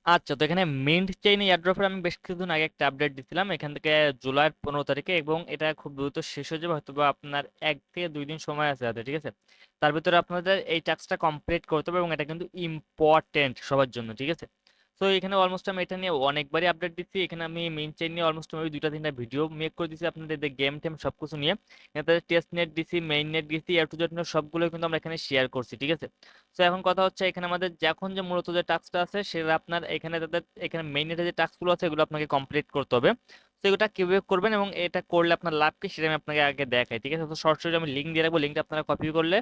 আচ্ছা, তো এখানে মিন্ট চেইন এয়ারড্রপের আমি বেশ কিছুদিন আগে একটা আপডেট দিছিলাম এখান থেকে, জুলাইয়ের 15 তারিখে, এবং এটা খুব দ্রুত শেষ হয়ে যাবে, হয়তো বা আপনার 1 থেকে 2 দিন সময় আছে হাতে, ঠিক আছে। তার ভিতরে আপনাদের এই টাস্কটা কমপ্লিট করতে হবে এবং এটা কিন্তু ইম্পর্টেন্ট সবার জন্য, ঠিক আছে। তো এখানে অলমোস্ট আমি এটা নিয়ে অনেকবারই আপডেট দিচ্ছি, এখানে আমি মিন্ট চেইন নিয়ে অলমোস্ট আমি 2টা 3টা ভিডিও মেক করে দিচ্ছি আপনাদের গেম টেম সবকিছু নিয়ে। এখানে টেস্ট নেট দিছি, মেইন নেট দিছি, টু জেড সবগুলো কিন্তু আমরা এখানে শেয়ার করছি, ঠিক আছে। তো এখন কথা হচ্ছে এখানে আমাদের এখন যে মূলত যে টাস্কটা আছে সেটা আপনার এখানে তাদের এখানে মেইন যে টাস্কগুলো আছে এগুলো আপনাকে কমপ্লিট করতে হবে। তো এগুলো কিভাবে করবেন এবং এটা করলে আপনার লাভ কি সেটা আমি আপনাকে আগে দেখাই, ঠিক আছে। তো সরাসরি আমি লিঙ্ক দিয়ে রাখবো, লিঙ্কটা আপনারা কপি করলে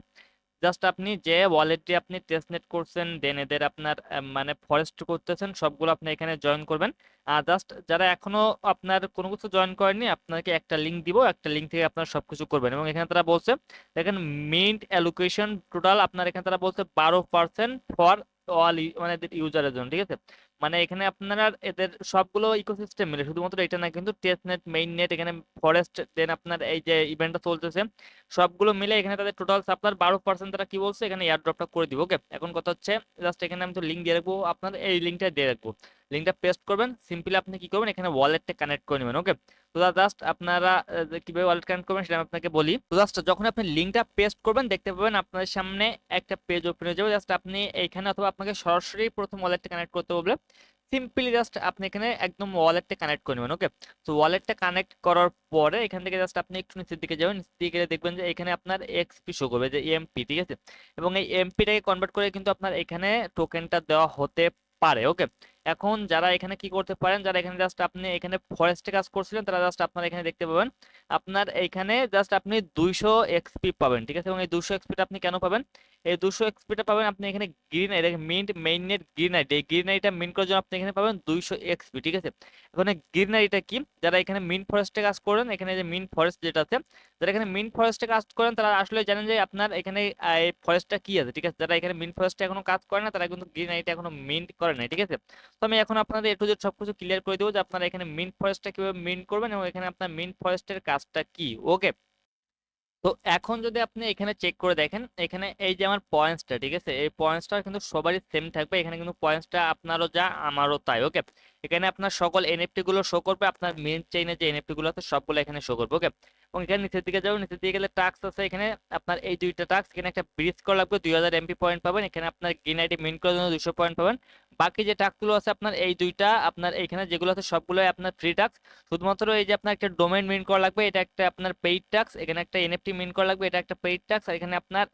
জাস্ট আপনি যে ওয়ালেটটি আপনি টেস্টনেট করছেন, দেন এদের আপনার মানে ফরেস্ট করতেছেন সবগুলো আপনি এখানে জয়েন করবেন। আর জাস্ট যারা এখনো আপনার কোনো কিছু জয়েন করেননি, আপনাকে একটা লিঙ্ক দিব, একটা লিঙ্ক থেকে আপনারা সবকিছু করবেন। এবং এখানে তারা বলছে দেখেন, মিন্ট অ্যালোকেশন টোটাল আপনার এখানে তারা বলছে 12% ফর অল, মানে ইউজারের জন্য, ঠিক আছে। মানে এখানে আপনারা এদের সবগুলো ইকোসিস্টেম মিলে, শুধুমাত্র এটা না কিন্তু, টেস্ট নেট, মেইন নেট, এখানে ফরেস্ট, দেন আপনার এই যে ইভেন্টটা চলতেছে সবগুলো মিলে এখানে তাদের টোটাল সাপ্লাই 12% তারা কি বলছে এখানে এয়ার ড্রপটা করে দিব। ওকে, এখন কথা হচ্ছে জাস্ট এখানে আমি তো লিঙ্ক দিয়ে রাখবো, আপনার এই লিঙ্কটা দিয়ে রাখবো, লিঙ্কটা পেস্ট করবেন, সিম্পলি আপনি কি করবেন এখানে ওয়ালেটটা কানেক্ট করে নেবেন। ওকে, তো জাস্ট আপনারা কিভাবে ওয়ালেট কানেক্ট করবেন সেটা আমি আপনাকে বলি। তো জাস্ট যখন আপনি লিঙ্কটা পেস্ট করবেন দেখতে পাবেন আপনাদের সামনে একটা পেজ ওপেন হয়ে যাবে। জাস্ট আপনি এইখানে অথবা আপনাকে সরাসরি প্রথম ওয়ালেটটা কানেক্ট করতে হবে, সিম্পলি জাস্ট আপনি এখানে একদম ওয়ালেটটা কানেক্ট করে নেবেন। ওকে, তো ওয়ালেটটা কানেক্ট করার পরে এখান থেকে জাস্ট আপনি একটু নিচের দিকে যাবেন, নিচের দিকে গেলে দেখবেন যে এখানে আপনার এক্সপি শো করবে, যে এমপি, ঠিক আছে। এবং এই এমপিটাকে কনভার্ট করে কিন্তু আপনার এখানে টোকেনটা দেওয়া হতে পারে। ওকে, এখন যারা এখানে কি করতে পারেন, যারা এখানে জাস্ট আপনি এখানে ফরেস্টে কাজ করছিলেন তারা জাস্ট আপনার এখানে দেখতে পাবেন আপনার এখানে জাস্ট আপনি 200 এক্সপি পাবেন, ঠিক আছে। এবং এই 200 এক্সপিটা আপনি কেন পাবেন, এই 200 এক্সপিটা পাবেন আপনি এখানে গ্রিন আই, মিন্ট মেইন নেট গ্রিন আইট, এই গ্রিন আইটা মিন্ট করার জন্য আপনি এখানে পাবেন 200 এক্সপি, ঠিক আছে। এখন গ্রিনারিটা কি, যারা এখানে মিন ফরেস্টে কাজ করেন, এখানে যে মিন ফরেস্ট যেটা আছে, যারা এখানে মিন ফরেস্টে কাজ করেন তারা আসলে জানেন যে আপনার এখানে এই ফরেস্টটা কি আছে, ঠিক আছে। যারা এখানে মিন ফরেস্টে এখনো কাজ করে না তারা কিন্তু গ্রিনারিটা এখনো মিন্ট করে নাই, ঠিক আছে। তো আমি এখন আপনাদের A to Z সবকিছু ক্লিয়ার করে দেবো যে আপনারা এখানে মিন ফরেস্টটা কিভাবে মিন্ট করবেন এবং এখানে আপনার মিন ফরেস্টের কাজটা কি। ওকে, তো এখন যদি আপনি এখানে চেক করে দেখেন, এখানে এই যে আমার পয়েন্টসটা, ঠিক আছে, এই পয়েন্টসটা কিন্তু সবারই সেম থাকবে, এখানে কিন্তু পয়েন্টসটা আপনারও যা আমারও তাই। ওকে, এখানে আপনার সকল এনএফটি গুলো শো করবে, আপনার মেন চেইনে যে এনএফটি গুলো আছে সবগুলো এখানে শো করবে। ওকে, এবং এখানে নিচের দিকে যাবেন, নিচের দিকে গেলে টাস্ক আছে, এখানে আপনার এই দুইটা টাস্ক, এখানে একটা ব্রিজ করা লাগবে, 2000 এমপি পয়েন্ট পাবেন, এখানে আপনার গ্রিন আইডি মিন্ট করার জন্য 200 পয়েন্ট পাবেন। বাকি যে টাস্কগুলো আছে আপনার এই দুইটা, আপনার এখানে যেগুলো আছে সবগুলোই আপনার ফ্রি টাস্ক। শুধুমাত্র এই যে আপনার একটা ডোমেইন মিন্ট করা লাগবে, এটা একটা আপনার পেইড টাস্ক, এখানে একটা এনএফটি মিন্ট করা লাগবে, এটা একটা পেইড টাস্ক, আর এখানে আপনার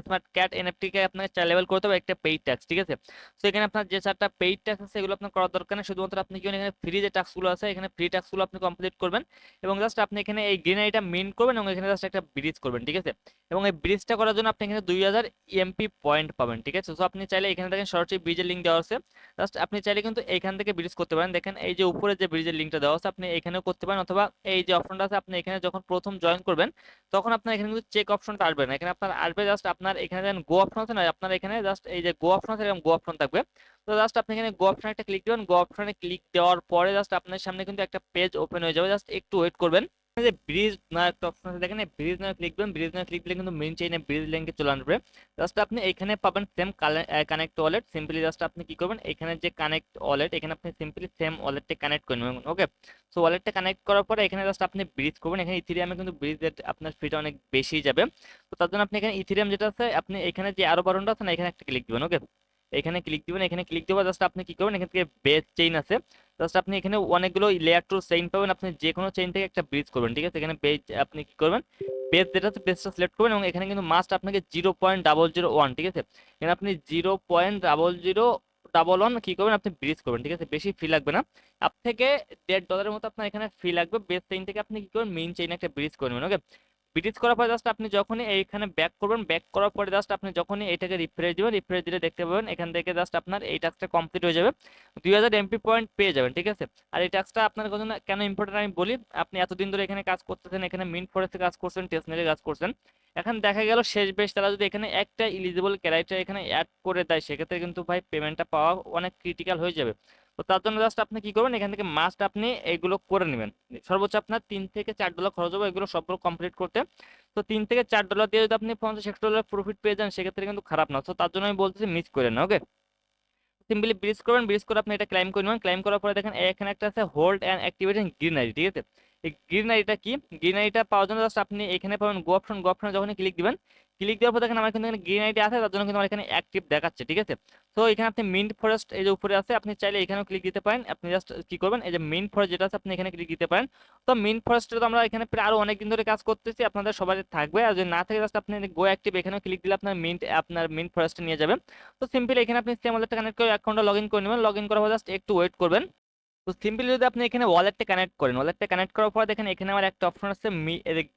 স্মার্ট ক্যাট এনএফটি কে আপনাকে লেভেল করতে হবে, একটা পেইড টাস্ক, ঠিক আছে। তো এখানে আপনার যে 4টা পেইড টাস্ক আছে এগুলো আপনার করার দরকার নেই, শুধুমাত্র আপনি কি এখানে ফ্রি যে টাস্কগুলো আছে এখানে ফ্রি টাস্কগুলো আপনি কমপ্লিট করবেন। এবং জাস্ট আপনি এখানে এই গ্রিনারিটা মিন্ট করবেন এবং এখানে জাস্ট একটা ব্রিজ করবেন, ঠিক আছে। এবং এই ব্রিজটা করার জন্য আপনি এখানে 2000 এমপি পয়েন্ট পাবেন, ঠিক আছে। তো আপনি চাইলে এখানে দেখেন সরাসরি ব্রিজের লিঙ্ক দেওয়া আছে, জাস্ট আপনি চাইলে কিন্তু এখান থেকে ব্রিজ করতে পারেন। দেখেন এই যে উপরে যে ব্রিজের লিঙ্কটা দেওয়া আছে আপনি এখানেও করতে পারেন, অথবা এই যে অপশনটা আছে আপনি এখানে যখন প্রথম জয়েন করবেন তখন আপনার এখানে কিন্তু চেক অপশনটা আসবে না, এখানে আপনার আসবে জাস্ট আপনার এখানে যেন গো অপশন আছে না, আপনার এখানে জাস্ট এই যে গো অপশন আছে এরকম গো অপশন থাকবে। তো জাস্ট আপনি এখানে গো অপশন একটা ক্লিক দিবেন, গো অপশনে ক্লিক দেওয়ার পরে জাস্ট আপনার সামনে কিন্তু একটা পেজ ওপেন হয়ে যাবে, জাস্ট একটু ওয়েট করবেন। এই যে ব্রিজ না একটা অপশন আছে দেখেন, ব্রিজ না ক্লিক দিবেন, ব্রিজ না ক্লিক দিলে কিন্তু মেইন চেইনে ব্রিজ লিংকে চলে আসবে। জাস্ট আপনি এখানে পাবেন same connect wallet, simply just আপনি কি করবেন এখানে যে কানেক্ট ওয়ালেট, এখানে আপনি সিম্পলি সেম ওয়ালেটটা কানেক্ট করে নেবেন। ওকে, সো ওয়ালেটটা কানেক্ট করার পরে এখানে জাস্ট আপনি ব্রিজ করবেন, এখানে ইথিরিয়ামে কিন্তু ব্রিজ আপনার ফিটা অনেক বেশি যাবে। তো তার জন্য আপনি এখানে ইথিরিয়াম যেটা আছে আপনি এখানে যে আরো বারনটা আছে না এখানে একটা ক্লিক দিবেন। ওকে, এখানে ক্লিক দিবেন, এখানে ক্লিক দেওয়া জাস্ট আপনি কি করবেন এখান থেকে বেস চেইন আছে, জাস্ট আপনি এখানে অনেকগুলো লেয়ার টু চেইন পাবেন, আপনি যে কোনো চেইন থেকে একটা ব্রিজ করবেন, ঠিক আছে। এখানে বেজ আপনি কি করবেন, বেস যেটা আছে বেসটা সিলেক্ট করবেন এবং এখানে কিন্তু মাস্ট আপনাকে 0.001, ঠিক আছে। এখানে আপনি 0.0011 কি করবেন আপনি ব্রিজ করবেন, ঠিক আছে। বেশি ফি লাগবে না, আপ থেকে $1.5 মতো আপনার এখানে ফি লাগবে। বেস চেইন থেকে আপনি কি করবেন মেইন চেইনে একটা ব্রিজ করবেন। ওকে, ব্রিজ করার পর জাস্ট আপনি যখনই এইখানে ব্যাক করবেন, ব্যাক করার পরে জাস্ট আপনি যখনই এটাকে রিফ্রেশ দিবেন, রিফ্রেশ দিলে দেখতে পাবেন এখান থেকে জাস্ট আপনার এই টাস্কটা কমপ্লিট হয়ে যাবে, 2000 এমপি পয়েন্ট পেয়ে যাবেন, ঠিক আছে। আর এই টাস্কটা আপনার জন্য কেন ইম্পর্টেন্ট আমি বলি, আপনি এতদিন ধরে এখানে কাজ করতেছেন, এখানে মিন্ট ফরেস্টে কাজ করছেন, টেস্টনেটে কাজ করছেন, এখন দেখা গেল শেষ বেশ তারা যদি এখানে একটা ইলিজিবল ক্যারেক্টার এখানে অ্যাড করে দেয় সেক্ষেত্রে কিন্তু ভাই পেমেন্টটা পাওয়া অনেক ক্রিটিক্যাল হয়ে যাবে। তো তার জন্য জাস্ট আপনি কি করবেন এখান থেকে মাস্ট আপনি এইগুলো করে নেবেন, সর্বোচ্চ আপনার $3 থেকে $4 খরচ হবে এগুলো সবগুলো কমপ্লিট করতে। তো $3 থেকে $4 দিয়ে যদি আপনি $50-60 প্রফিট পেয়ে যান সেক্ষেত্রে কিন্তু খারাপ না, তো তার জন্য আমি বলতেছি মিস করেন না। ওকে, সিম্পলি ব্রিজ করবেন, ব্রিজ করে আপনি এটা ক্লাইম করে নেবেন। ক্লাইম করার পরে দেখেন এখানে একটা আছে hold and activate green ID, ঠিক আছে। এই গ্রিন আইডিটা কি? গ্রিন আইডিটা পাওয়ার জন্য জাস্ট আপনি এখানে পাবেন গো অপশন, গো অপশনে যখন ক্লিক দিবেন, ক্লিক দেওয়ার পর দেখেন আমার কিন্তু এখানে গ্রিন আইডি আছে, তার জন্য কিন্তু আমার এখানে অ্যাক্টিভ দেখাচ্ছে, ঠিক আছে। তো এখানে আপনি মিন্ট ফরেস্ট এই যে উপরে আছে, আপনি চাইলে এখানেও ক্লিক দিতে পারেন। আপনি জাস্ট কি করবেন, এই যে মিন্ট ফরেস্ট যেটা আছে আপনি এখানে ক্লিক দিতে পারেন। তো মিন্ট ফরেস্টে তো আমরা এখানে প্রায় আরো অনেক দিন ধরে কাজ করতেছি, আপনাদের সবার থাকবে। আর যদি না থাকে জাস্ট আপনি গো অ্যাক্টিভ এখানেও ক্লিক দিলে আপনার মিন্ট ফরেস্টে নিয়ে যাবে। তো সিম্পলি এখানে আপনি সিম ওয়ালেটটা কানেক্ট করে অ্যাকাউন্টটা লগ ইন করে নেবেন। লগ ইন করার পর জাস্ট একটু ওয়েট করবেন। তো সিম্পলি যদি আপনি এখানে ওয়ালেটটা কানেক্ট করেন, ওয়ালেটটা কানেক্ট করার পর দেখেন এখানে আমার একটা অপশন আছে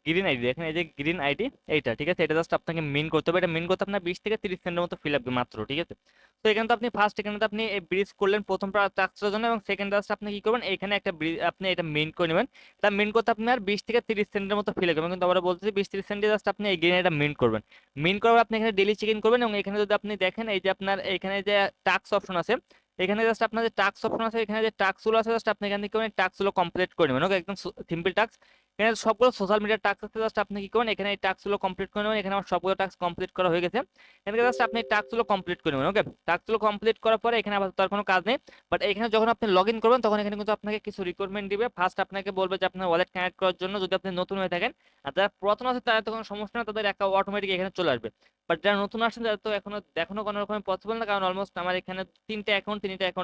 গ্রিন আইডি, দেখেন এই যে গ্রিন আইডি এইটা, ঠিক আছে। এটা জাস্ট আপনাকে মিন করতে হবে। এটা মিন করতে আপনার 20 থেকে 30 সেকেন্ডের মতো ফিল লাগবে মাত্র, ঠিক আছে। তো এখানে তো আপনি ফার্স্ট এখানে তো আপনি ব্রিজ করলেন প্রথম টাস্কটার জন্য, এবং সেকেন্ড টাস্কটা আপনি কি করবেন, এখানে একটা আপনি এটা মিন করে নেবেন। এটা মিন করতে আপনার 20 থেকে 30 সেকেন্ডের মতো ফিল লাগবে। আমি কিন্তু আবার বলতেছি 20-30 সেকেন্ডে জাস্ট আপনি এই গ্রিন আইডিটা মিন করবেন। মিন করার পর আপনি এখানে ডেইলি চেক ইন করবেন, এবং এখানে যদি আপনি দেখেন এই যে আপনার এখানে যে টাস্ক অপশন আছে, এখানে জাস্ট আপনার যে টাস্ক অপশন আছে, এখানে যে টাস্কগুলো আছে জাস্ট আপনি এখান থেকে টাস্কগুলো কমপ্লিট করে নেবেন। ওকে, একদম সিম্পল টাস্ক। এখানে সবগুলো সোশ্যাল মিডিয়ার টাস্ক আছে, জাস্ট আপনি কি করবেন, এখানে এই টাস্কগুলো কমপ্লিট করে নেবেন। এখানে আমার সবগুলো টাস্ক কমপ্লিট করা হয়ে গেছে। এখানে জাস্ট আপনি টাস্কগুলো কমপ্লিট করে নেবেন। ওকে, টাস্কগুলো কমপ্লিট করার পরে এখানে আবার তার কোনো কাজ নেই। বাট এখানে যখন আপনি লগ ইন করবেন তখন এখানে কিন্তু আপনাকে কিছু রিকোয়ারমেন্ট দিবে। ফার্স্ট আপনাকে বলবে যে আপনার ওয়ালেট কানেক্ট করার জন্য, যদি আপনি নতুন হয়ে থাকেন। আর যারা পুরাতন আছে তাদের তো কোনো সমস্যা না, তাদের অ্যাকাউন্ট অটোমেটিক এখানে চলে আসবে। বাট যারা নতুন আসছেন তাদের তো এখনো দেখানো কোনো রকম পসিবল না, কারণ অলমোস্ট আমার এখানে তিনটা অ্যাকাউন্ট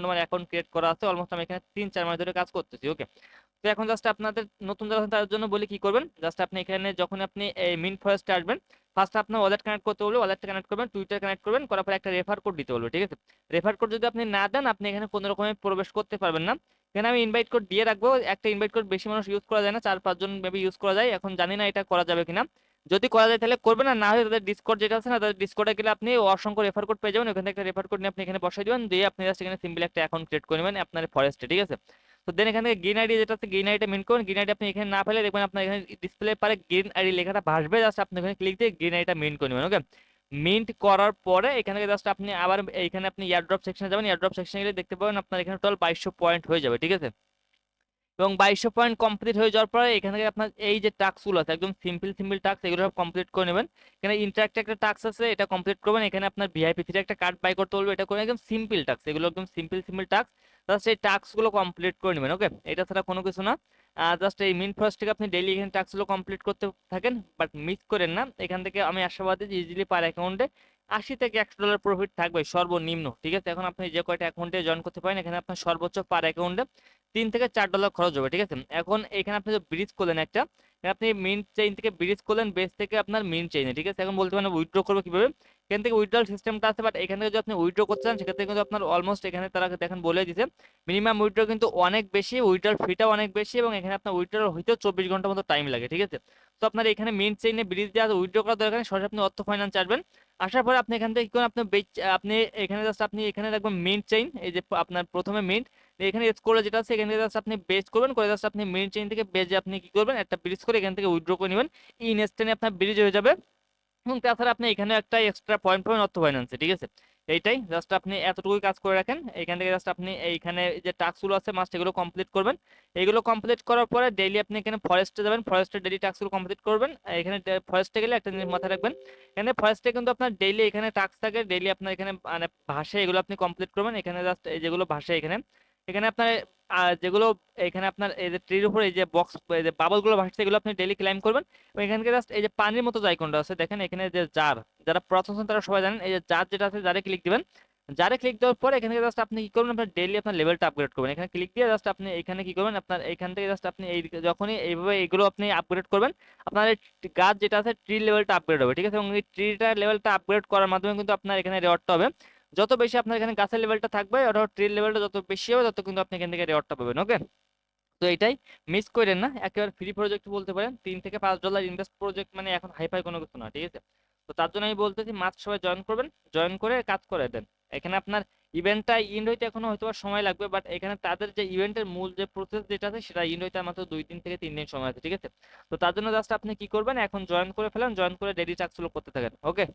আমার অ্যাকাউন্ট ক্রিয়েট করা আছে। অলমোস্ট আমি এখানে 3-4 মাস ধরে কাজ করতেছি। ওকে, তো এখন জাস্ট আপনাদের নতুন যারা আছেন তাদের জন্য বলি কি করবেন, জাস্ট আপনি এখানে যখন আপনি এই মিন ফরেস্টে আসবেন, ফার্স্ট আপনার ওয়ালেট কানেক্ট করতে বলবে, ওয়ালেটটা কানেক্ট করবেন, টুইটার কানেক্ট করবেন, করার পর একটা রেফার কোড দিতে বলবে, ঠিক আছে। রেফার কোড যদি আপনি না দেন, আপনি এখানে কোনো রকমে প্রবেশ করতে পারবেন না। এখানে আমি ইনভাইট কোড দিয়ে রাখবো। একটা ইনভাইট কোড বেশি মানুষ ইউজ করা যায় না, 4-5 জন মেবি ইউজ করা যায়। এখন জানি না এটা করা যাবে কিনা। যদি করা যায় তাহলে করবেন, না হলে তাদের ডিসকর্ড যেটা আছে না, তাদের ডিসকর্ডে গেলে আপনি অসংখ্য রেফার কোড পেয়ে যাবেন। ওখান থেকে একটা রেফার কোড নিয়ে আপনি এখানে বসাই দিবেন, দিয়ে আপনি জাস্ট এখানে সিম্পল একটা অ্যাকাউন্ট ক্রিয়েট করে নেবেন আপনার ফরেস্টে, ঠিক আছে। তো দেন এখান থেকে গ্রিন আইডি যেটা আছে, গ্রিন আইডিটা মেন করুন। গ্রিন আইডি আপনি এখানে না পেলে দেখবেন আপনার এখানে ডিসপ্লে পারে গ্রিন আইডি লেখাটা ভাসবে, জাস্ট আপনি এখানে ক্লিক দিয়ে গ্রিন আইডিটা মেন করে নেবেন। ওকে, মিন্ট করার পরে এখানে জাস্ট আপনি আবার এখানে আপনি এয়ারড্রপ সেকশনে যাবেন। এয়ারড্রপ সেকশনে গেলে দেখতে পাবেন আপনার এখানে টোটাল 2200 পয়েন্ট হয়ে যাবে, ঠিক আছে। এবং 2200 পয়েন্ট কমপ্লিট হয়ে যাওয়ার পরে এখান থেকে আপনার এই যে টাস্কগুলো আছে একদম সিম্পল সিম্পল টাস্ক, এগুলো সব কমপ্লিট করে নেবেন। এখানে ইন্টারাক্ট একটা টাস্ক আছে, এটা কমপ্লিট করবেন। এখানে আপনার ভিআইপি 3 একটা কার্ড বাই করতে বলবে, এটা করে একদম সিম্পল টাস্ক, এগুলো একদম সিম্পল সিম্পল টাস্ক। জাস্ট এই টাস্কগুলো কমপ্লিট করে নেবেন। ওকে, এটা ছাড়া কোনো কিছু না। জাস্ট এই মিন ফার্স্ট থেকে আপনি ডেইলি এখানে টাস্কগুলো কমপ্লিট করতে থাকেন, বাট মিস করেন না। এখান থেকে আমি আশাবাদী যে ইজিলি পার অ্যাকাউন্টে $80 থেকে $100 প্রফিট থাকবে সর্বনিম্ন, ঠিক আছে। এখন আপনি যে কয়টা অ্যাকাউন্টে জয়েন করতে পারেন, এখানে আপনার সর্বোচ্চ পার অ্যাকাউন্টে $3 থেকে $4 খরচ হবে, ঠিক আছে। এখন এখানে আপনি যে ব্রিজ করলেন একটা, আপনি মিন চেইন থেকে ব্রিজ করলেন বেস থেকে আপনার মিন চেইনে, ঠিক আছে। এখন বলতে পারেন উইথড্র করবো কিভাবে, এখান থেকে উইথড্রল সিস্টেমটা আছে। বাট এখান থেকে যদি আপনি উইথড্র করতে চান, সেক্ষেত্রে কিন্তু আপনার অলমোস্ট এখানে তারা দেখেন বলে দিতে মিনিমাম উইথড্র কিন্তু অনেক বেশি, উইথড্রল ফিটাও অনেক বেশি, এবং এখানে আপনার উইথড্রল হইতেও 24 ঘন্টা মতো টাইম লাগে, ঠিক আছে। তো আপনার এখানে মিন চেইনে ব্রিজ দেওয়া উইথড্র করার দরকার নেই, সরাসরি আপনি অর্থ ফাইন্যান্স আসবেন। আসার পরে আপনি এখান থেকে কি করেন, আপনি এখানে জাস্ট আপনি এখানে রাখবেন মিন্ট চেইন, এই যে আপনার প্রথমে মিন্ট, এখানে স্ক্রলে যেটা আছে এখান থেকে জাস্ট আপনি বেজ করবেন, করে জাস্ট আপনি মিন্ট চেইন থেকে বেজে আপনি কি করবেন, একটা ব্রিজ করে এখান থেকে উইথড্র করে নেবেন। ইনস্ট্যান্টলি আপনার ব্রিজ হয়ে যাবে। এবং তাছাড়া আপনি এখানে একটা এক্সট্রা পয়েন্ট পাবেন অর্থ ফাইন্যান্সে, ঠিক আছে। এইটাই জাস্ট আপনি এতটুকুই কাজ করে রাখেন। এখান থেকে জাস্ট আপনি এইখানে যে টাস্কগুলো আছে মাস্ট এগুলো কমপ্লিট করবেন। এইগুলো কমপ্লিট করার পরে ডেইলি আপনি এখানে ফরেস্টে যাবেন, ফরেস্টে ডেইলি টাস্কগুলো কমপ্লিট করবেন। এখানে ফরেস্টে গেলে একটা জিনিস মাথায় রাখবেন, এখানে ফরেস্টে কিন্তু আপনার ডেইলি এখানে টাস্ক থাকে, ডেইলি আপনার এখানে মানে ভাষে এগুলো আপনি কমপ্লিট করবেন। এখানে জাস্ট এই যেগুলো ভাষে এখানে এখানে আপনার যেগুলো এখানে আপনার এই যে ট্রির উপর এই যে বক্স এই যে বাবল গুলো ভাসছে, এগুলো আপনি ডেইলি ক্লাইম করবেন। এবং এখান থেকে জাস্ট এই যে পানির মতো যে আইকনটা আছে দেখেন এখানে যে যারা প্রথম তারা সবাই জানেন, এই যে যেটা আছে জারে ক্লিক দিবেন। জারে ক্লিক দেওয়ার পরে এখানে জাস্ট আপনি কি করবেন, আপনার ডেইলি আপনার লেভেলটা আপগ্রেড করবেন। এখানে ক্লিক দিয়ে জাস্ট আপনি এখানে কি করবেন, আপনার এখান থেকে জাস্ট আপনি এই যখনই এইভাবে এগুলো আপনি আপগ্রেড করবেন, আপনার এই গাছ যেটা আছে ট্রি লেভেলটা আপগ্রেড হবে, ঠিক আছে। এবং এই ট্রিটা লেভেলটা আপগ্রেড করার মাধ্যমে কিন্তু আপনার এখানে রেওয়ার্ডটা হবে। যত বেশি আপনার এখানে গাছের লেভেলটা থাকবে, অথবা ট্রির লেভেলটা যত বেশি হবে, তত কিন্তু আপনি এখান থেকে রেওয়ার্ডটা পাবেন। ওকে, তো এটাই মিস করেন না, একেবারে ফ্রি প্রজেক্ট বলতে পারেন। $3 থেকে $5 ইনভেস্ট প্রজেক্ট মানে এখন হাইফাই কোনো কিছু না, ঠিক আছে। তো তার জন্য আমি বলতেছি মাস্ট সবাই জয়েন করবেন, জয়েন করে কাজ করে দেন। এখানে আপনার ইভেন্টটা ইন্ড হইতে এখনো হয়তো সময় লাগবে, বাট এখানে তাদের যে ইভেন্টের মূল যে প্রসেস যেটা আছে সেটা ইন্ড হইতে মাত্র 2 দিন থেকে 3 দিন সময় আছে, ঠিক আছে। তো তার জন্য জাস্ট আপনি কি করবেন, এখন জয়েন করে ফেলেন, জয়েন করে ডেইলি টাস্কগুলো করতে থাকেন। ওকে।